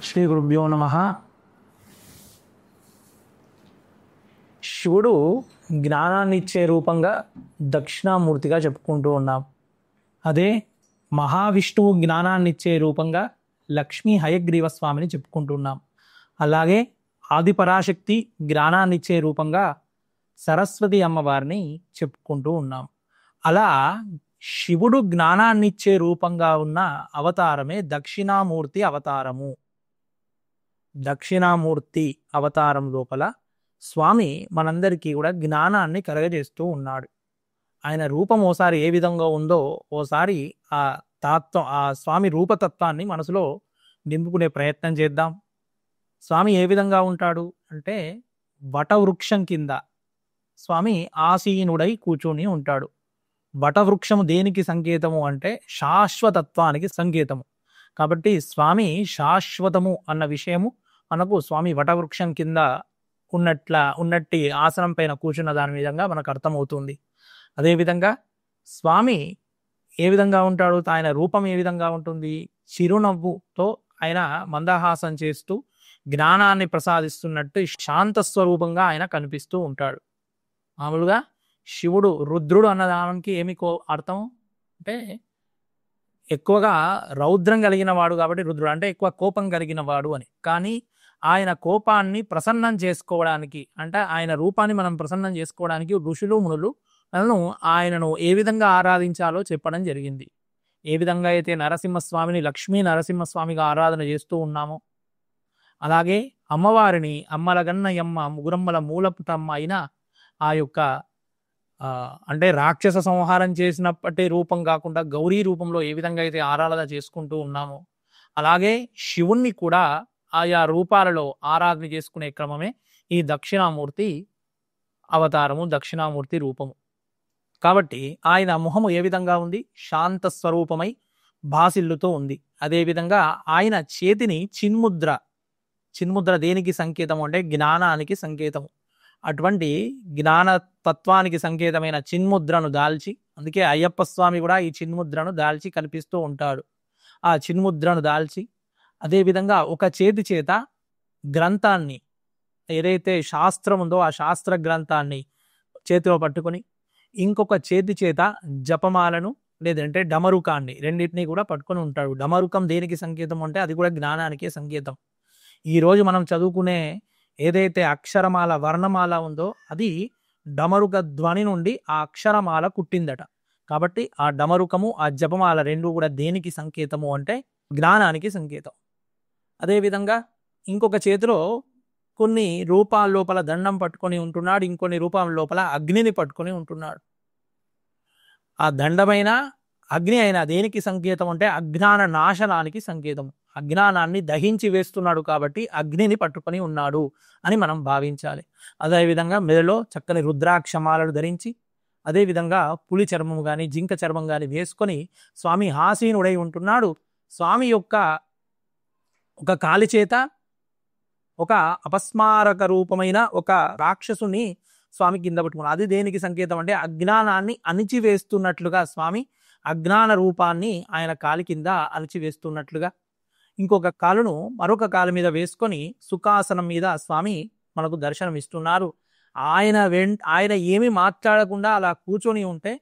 శ్రీ గురుభ్యో నమ. శివుడు జ్ఞానాన్ని ఇచ్చే రూపంగా దక్షిణామూర్తిగా చెప్పుకుంటూ ఉన్నాం. అదే మహావిష్ణువు జ్ఞానాన్ని ఇచ్చే రూపంగా లక్ష్మీ హయగ్రీవ స్వామిని చెప్పుకుంటున్నాం. అలాగే ఆదిపరాశక్తి జ్ఞానాన్ని ఇచ్చే రూపంగా సరస్వతి అమ్మవారిని చెప్పుకుంటూ ఉన్నాం. అలా శివుడు జ్ఞానాన్ని ఇచ్చే రూపంగా ఉన్న అవతారమే దక్షిణామూర్తి అవతారము. దక్షిణామూర్తి అవతారం లోపల స్వామి మనందరికీ కూడా జ్ఞానాన్ని కలగజేస్తూ ఉన్నాడు. ఆయన రూపం ఓసారి ఏ విధంగా ఉందో ఓసారి ఆ స్వామి రూపతత్వాన్ని మనసులో నింపుకునే ప్రయత్నం చేద్దాం. స్వామి ఏ విధంగా ఉంటాడు అంటే వటవృక్షం కింద స్వామి ఆసీనుడై కూర్చొని ఉంటాడు. వటవృక్షము దేనికి సంకేతము అంటే శాశ్వతత్వానికి సంకేతము. కాబట్టి స్వామి శాశ్వతము అన్న విషయము మనకు స్వామి వటవృక్షం కింద ఉన్నట్టి ఆసనం పైన కూర్చున్న దాని విధంగా మనకు అర్థమవుతుంది. అదేవిధంగా స్వామి ఏ విధంగా ఉంటాడు, ఆయన రూపం ఏ విధంగా ఉంటుంది, చిరునవ్వుతో ఆయన మందహాసం చేస్తూ జ్ఞానాన్ని ప్రసాదిస్తున్నట్టు శాంత స్వరూపంగా ఆయన కనిపిస్తూ ఉంటాడు. మామూలుగా శివుడు రుద్రుడు అన్నదానికి ఏమి అర్థం అంటే ఎక్కువగా రౌద్రం కలిగిన వాడు కాబట్టి రుద్రుడు అంటే ఎక్కువ కోపం కలిగిన వాడు అని. కానీ ఆయన కోపాన్ని ప్రసన్నం చేసుకోవడానికి అంటే ఆయన రూపాన్ని మనం ప్రసన్నం చేసుకోవడానికి ఋషులు మునులు ఆయనను ఏ విధంగా ఆరాధించాలో చెప్పడం జరిగింది. ఏ విధంగా అయితే నరసింహస్వామిని లక్ష్మీ నరసింహస్వామిగా ఆరాధన చేస్తూ ఉన్నామో అలాగే అమ్మవారిని అమ్మలగన్నయమ్మ ముగురమ్మల మూలపుటమ్మ అయిన ఆ యొక్క అంటే రాక్షస సంహారం చేసినప్పటి రూపం కాకుండా గౌరీ రూపంలో ఏ విధంగా అయితే ఆరాధన చేసుకుంటూ ఉన్నామో అలాగే శివుణ్ణి కూడా ఆయా రూపాలలో ఆరాధన చేసుకునే క్రమమే ఈ దక్షిణామూర్తి అవతారము, దక్షిణామూర్తి రూపము. కాబట్టి ఆయన మొహము ఏ విధంగా ఉంది, శాంత స్వరూపమై భాసిల్లుతో ఉంది. అదేవిధంగా ఆయన చేతిని చిన్ముద్ర దేనికి సంకేతము అంటే జ్ఞానానికి సంకేతము. అటువంటి జ్ఞానతత్వానికి సంకేతమైన చిన్ముద్రను దాల్చి, అందుకే అయ్యప్ప స్వామి కూడా ఈ చిన్ముద్రను దాల్చి కనిపిస్తూ ఉంటాడు. ఆ చిన్ముద్రను దాల్చి అదేవిధంగా ఒక చేతి చేత గ్రంథాన్ని ఏదైతే శాస్త్రం ఉందో ఆ శాస్త్ర గ్రంథాన్ని చేతిలో పట్టుకొని ఇంకొక చేతి చేత జపమాలను లేదంటే డమరుకాన్ని రెండింటినీ కూడా పట్టుకొని ఉంటాడు. డమరుకం దేనికి సంకేతం అంటే అది కూడా జ్ఞానానికే సంకేతం. ఈరోజు మనం చదువుకునే ఏదైతే అక్షరమాల వర్ణమాల ఉందో అది డమరుక ధ్వని నుండి ఆ అక్షరమాల పుట్టిందట. కాబట్టి ఆ డమరుకము ఆ జపమాల రెండు కూడా దేనికి సంకేతము అంటే జ్ఞానానికి సంకేతం. అదేవిధంగా ఇంకొక చేతిలో కొన్ని రూపాల లోపల దండం పట్టుకొని ఉంటున్నాడు, ఇంకొన్ని రూపాల లోపల అగ్నిని పట్టుకొని ఉంటున్నాడు. ఆ దండమైన అగ్ని అయినా దేనికి సంకేతం అంటే అజ్ఞాన నాశనానికి సంకేతం. అజ్ఞానాన్ని దహించి వేస్తున్నాడు కాబట్టి అగ్నిని పట్టుకొని ఉన్నాడు అని మనం భావించాలి. అదేవిధంగా మెడలో చక్కని రుద్రాక్షమాలను ధరించి అదేవిధంగా పులి చర్మం కానీ జింక చర్మం కానీ వేసుకొని స్వామి ఆసీనుడై ఉంటున్నాడు. స్వామి యొక్క ఒక కాలి చేత ఒక అపస్మారక రూపమైన ఒక రాక్షసుని స్వామి కింద పట్టుకున్నాడు. అది దేనికి సంకేతం అంటే అజ్ఞానాన్ని అణిచివేస్తున్నట్లుగా స్వామి అజ్ఞాన రూపాన్ని ఆయన కాలి కింద అణిచివేస్తున్నట్లుగా ఇంకొక కాలును మరొక కాలు మీద వేసుకొని సుఖాసనం మీద స్వామి మనకు దర్శనం ఇస్తున్నారు. ఆయన ఏమి మాట్లాడకుండా అలా కూర్చొని ఉంటే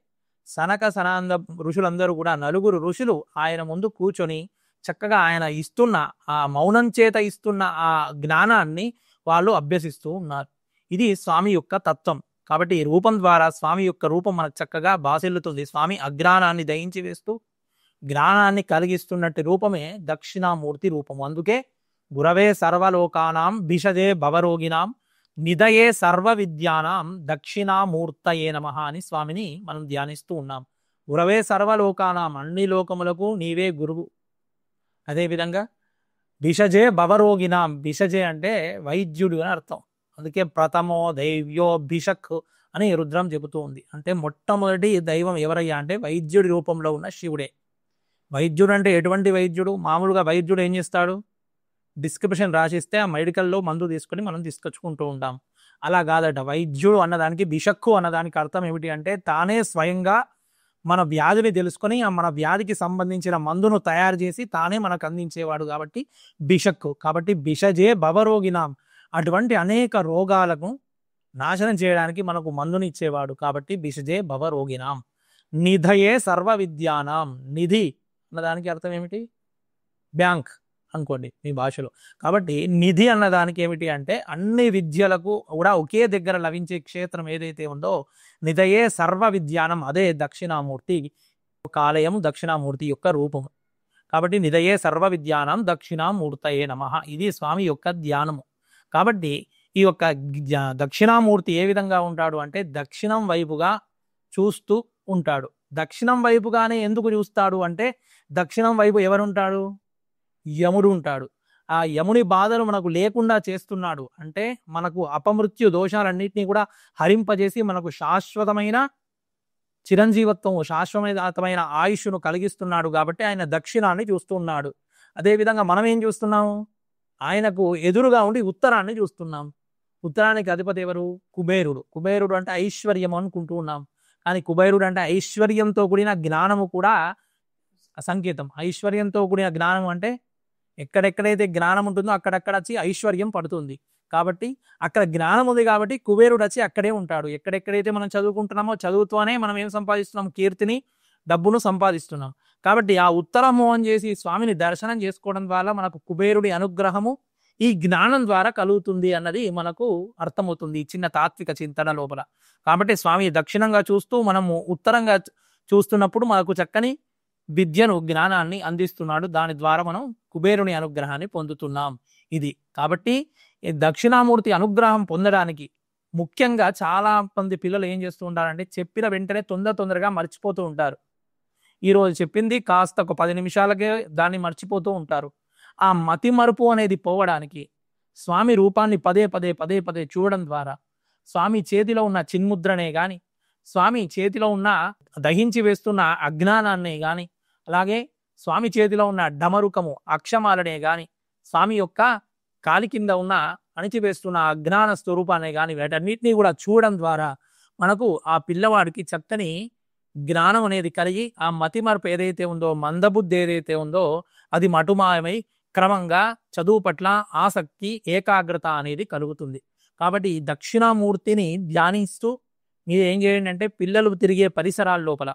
సనక సనాంద ఋషులందరూ కూడా నలుగురు ఋషులు ఆయన ముందు కూర్చొని చక్కగా ఆయన ఇస్తున్న ఆ మౌనం చేత ఇస్తున్న ఆ జ్ఞానాన్ని వాళ్ళు అభ్యసిస్తూ ఉన్నారు. ఇది స్వామి యొక్క తత్వం. కాబట్టి ఈ రూపం ద్వారా స్వామి యొక్క రూపం మనకు చక్కగా బాసిల్లుతుంది. స్వామి అజ్ఞానాన్ని దయించి వేస్తూ జ్ఞానాన్ని కలిగిస్తున్నట్టు రూపమే దక్షిణామూర్తి రూపం. అందుకే గురవే సర్వలోకానాం భిషజే భవరోగినాం నిదయే సర్వ విద్యానాం దక్షిణామూర్తయే నమః అని స్వామిని మనం ధ్యానిస్తూ ఉన్నాం. గురవే సర్వలోకానాం అన్ని లోకములకు నీవే గురువు. అదేవిధంగా భిషజే భవరోగినాం, భిషజే అంటే వైద్యుడు అని అర్థం. అందుకే ప్రథమో దైవ్యో భిషక్ అని రుద్రం చెబుతూ ఉంది. అంటే మొట్టమొదటి దైవం ఎవరయ్యా అంటే వైద్యుడి రూపంలో ఉన్న శివుడే. వైద్యుడు అంటే ఎటువంటి వైద్యుడు? మామూలుగా వైద్యుడు ఏం చేస్తాడు, డిస్క్రిప్షన్ రాసిస్తే ఆ మెడికల్లో మందు తీసుకొని మనం తీసుకొచ్చుకుంటూ ఉంటాం. అలా కాదట. వైద్యుడు అన్నదానికి భిషక్కు అన్నదానికి అర్థం ఏమిటి అంటే తానే స్వయంగా మన వ్యాధిని తెలుసుకొని మన వ్యాధికి సంబంధించిన మందును తయారు చేసి తానే మనకు అందించేవాడు కాబట్టి బిషక్కు. కాబట్టి బిషజే భవరోగినాం, అటువంటి అనేక రోగాలకు నాశనం చేయడానికి మనకు మందుని ఇచ్చేవాడు కాబట్టి బిషజే భవరోగినాం. నిధయే సర్వ విద్యానాం. నిధి అన్నదానికి అర్థం ఏమిటి? బ్యాంక్ అనుకోండి మీ భాషలో. కాబట్టి నిధి అన్నదానికి ఏమిటి అంటే అన్ని విద్యలకు కూడా ఒకే దగ్గర లభించే క్షేత్రం ఏదైతే ఉందో నిధయే సర్వ విద్యానం, అదే దక్షిణామూర్తి. ఒక ఆలయం దక్షిణామూర్తి యొక్క రూపము. కాబట్టి నిధయే సర్వ విద్యానం దక్షిణామూర్తయే నమః, ఇది స్వామి యొక్క ధ్యానము. కాబట్టి ఈ యొక్క దక్షిణామూర్తి ఏ విధంగా ఉంటాడు అంటే దక్షిణం వైపుగా చూస్తూ ఉంటాడు. దక్షిణం వైపుగానే ఎందుకు చూస్తాడు అంటే దక్షిణం వైపు ఎవరుంటాడు? యముడు ఉంటాడు. ఆ యముని బాధలు మనకు లేకుండా చేస్తున్నాడు అంటే మనకు అపమృత్యు దోషాలన్నింటినీ కూడా హరింపజేసి మనకు శాశ్వతమైన చిరంజీవత్వము, శాశ్వతమైన ఆయుష్ను కలిగిస్తున్నాడు కాబట్టి ఆయన దక్షిణాన్ని చూస్తున్నాడు. అదేవిధంగా మనం ఏం చూస్తున్నాము? ఆయనకు ఎదురుగా ఉండి ఉత్తరాన్ని చూస్తున్నాం. ఉత్తరానికి అధిపతి ఎవరు? కుబేరుడు. కుబేరుడు అంటే ఐశ్వర్యం అనుకుంటూ ఉన్నాం, కానీ కుబేరుడు అంటే ఐశ్వర్యంతో కూడిన జ్ఞానము కూడా సంకేతం. ఐశ్వర్యంతో కూడిన జ్ఞానం అంటే ఎక్కడెక్కడైతే జ్ఞానం ఉంటుందో అక్కడక్కడ వచ్చి ఐశ్వర్యం పడుతుంది. కాబట్టి అక్కడ జ్ఞానం ఉంది కాబట్టి కుబేరుడు వచ్చి అక్కడే ఉంటాడు. ఎక్కడెక్కడైతే మనం చదువుకుంటున్నామో చదువుతూనే మనం ఏం సంపాదిస్తున్నాం? కీర్తిని, డబ్బును సంపాదిస్తున్నాం. కాబట్టి ఆ ఉత్తరము అని చేసి స్వామిని దర్శనం చేసుకోవడం ద్వారా మనకు కుబేరుడి అనుగ్రహము ఈ జ్ఞానం ద్వారా కలుగుతుంది అన్నది మనకు అర్థమవుతుంది ఈ చిన్న తాత్విక చింతన లోపల. కాబట్టి స్వామి దక్షిణంగా చూస్తూ మనము ఉత్తరంగా చూస్తున్నప్పుడు మనకు చక్కని విద్యను, జ్ఞానాన్ని అందిస్తున్నాడు. దాని ద్వారా మనం కుబేరుని అనుగ్రహాన్ని పొందుతున్నాం. ఇది కాబట్టి ఈ దక్షిణామూర్తి అనుగ్రహం పొందడానికి ముఖ్యంగా చాలా మంది పిల్లలు ఏం చేస్తూ ఉంటారంటే చెప్పిన వెంటనే తొందరగా మర్చిపోతూ ఉంటారు. ఈరోజు చెప్పింది కాస్త ఒక 10 నిమిషాలకే దాన్ని మర్చిపోతూ ఉంటారు. ఆ మతి మరుపు అనేది పోవడానికి స్వామి రూపాన్ని పదే పదే చూడడం ద్వారా, స్వామి చేతిలో ఉన్న చిన్ముద్రనే గాని, స్వామి చేతిలో ఉన్న దహించి వేస్తున్న అజ్ఞానాన్నే గాని, అలాగే స్వామి చేతిలో ఉన్న డమరుకము అక్షమాలనే గాని, స్వామి యొక్క కాలి కింద ఉన్న అణిచివేస్తున్న అజ్ఞాన స్వరూపాన్ని గాని, వీటన్నిటినీ కూడా చూడడం ద్వారా మనకు ఆ పిల్లవాడికి చక్కని జ్ఞానం అనేది కలిగి ఆ మతిమరుపు ఏదైతే ఉందో, మందబుద్ధి ఏదైతే ఉందో అది మటుమాయమై క్రమంగా చదువు పట్ల ఆసక్తి, ఏకాగ్రత అనేది కలుగుతుంది. కాబట్టి ఈ దక్షిణామూర్తిని ధ్యానిస్తూ మీరు ఏం చేయండి అంటే పిల్లలు తిరిగే పరిసరాల లోపల,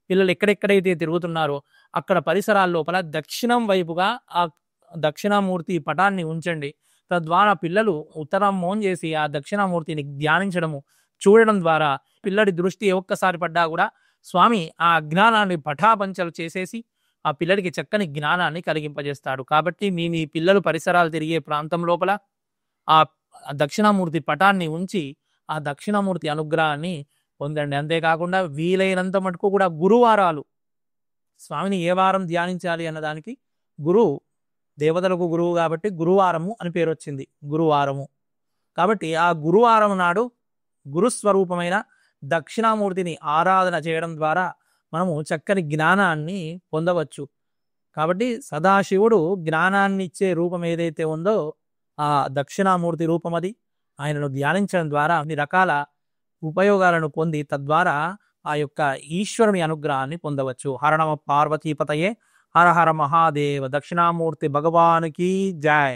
పిల్లలు ఎక్కడెక్కడైతే తిరుగుతున్నారో అక్కడ పరిసరాల లోపల దక్షిణం వైపుగా ఆ దక్షిణామూర్తి పటాన్ని ఉంచండి. తద్వారా పిల్లలు ఉత్తరం మోన్ చేసి ఆ దక్షిణామూర్తిని ధ్యానించడము, చూడడం ద్వారా పిల్లడి దృష్టి ఒక్కసారి పడ్డా కూడా స్వామి ఆ అజ్ఞానాన్ని పటాపంచలు చేసేసి ఆ పిల్లడికి చక్కని జ్ఞానాన్ని కలిగింపజేస్తాడు. కాబట్టి మీ పిల్లలు పరిసరాలు తిరిగే ప్రాంతం లోపల ఆ దక్షిణామూర్తి పటాన్ని ఉంచి ఆ దక్షిణామూర్తి అనుగ్రహాన్ని పొందండి. అంతేకాకుండా వీలైనంత మటుకు కూడా గురువారాలు స్వామిని ఏ వారం ధ్యానించాలి అన్నదానికి గురువు దేవతలకు గురువు కాబట్టి గురువారము అని పేరు వచ్చింది. గురువారము కాబట్టి ఆ గురువారం నాడు గురుస్వరూపమైన దక్షిణామూర్తిని ఆరాధన చేయడం ద్వారా మనము చక్కని జ్ఞానాన్ని పొందవచ్చు. కాబట్టి సదాశివుడు జ్ఞానాన్ని ఇచ్చే రూపం ఏదైతే ఉందో ఆ దక్షిణామూర్తి రూపం అది. ఆయనను ధ్యానించడం ద్వారా అన్ని రకాల ఉపయోగాలను పొంది తద్వారా ఆ యొక్క ఈశ్వరుని అనుగ్రహాన్ని పొందవచ్చు. హర నమ పార్వతీపతయే, హర హర మహాదేవ, దక్షిణామూర్తి భగవానుకి జై.